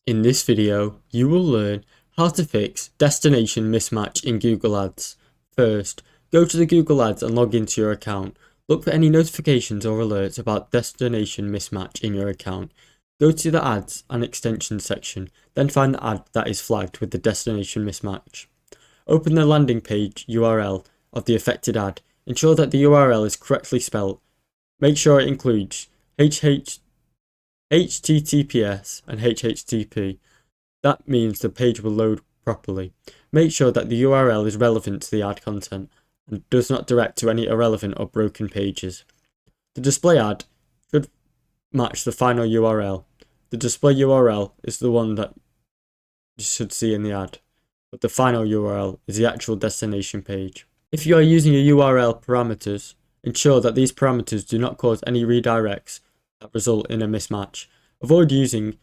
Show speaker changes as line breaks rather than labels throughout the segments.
In this video, you will learn how to fix destination mismatch in Google Ads. First, go to the Google Ads and log into your account. Look for any notifications or alerts about destination mismatch in your account. Go to the Ads and Extensions section, then find the ad that is flagged with the destination mismatch. Open the landing page URL of the affected ad. Ensure that the URL is correctly spelled. Make sure it includes HTTPS and HTTP. That means the page will load properly. Make sure that the URL is relevant to the ad content and does not direct to any irrelevant or broken pages. The display ad should match the final URL. The display URL is the one that you should see in the ad, but the final URL is the actual destination page. If you are using a URL parameters, ensure that these parameters do not cause any redirects that result in a mismatch. Avoid using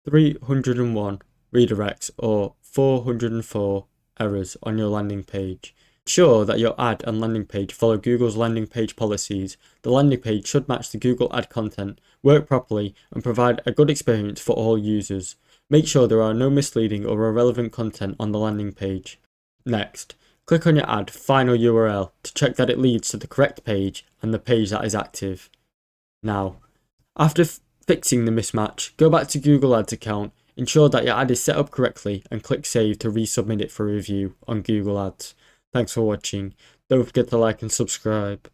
301 redirects or 404 errors on your landing page. Ensure that your ad and landing page follow Google's landing page policies. The landing page should match the Google ad content, work properly, and provide a good experience for all users. Make sure there are no misleading or irrelevant content on the landing page. Next, click on your ad final URL to check that it leads to the correct page and the page that is active. Now, after fixing the mismatch, go back to Google Ads account, ensure that your ad is set up correctly, and click Save to resubmit it for review on Google Ads. Thanks for watching. Don't forget to like and subscribe.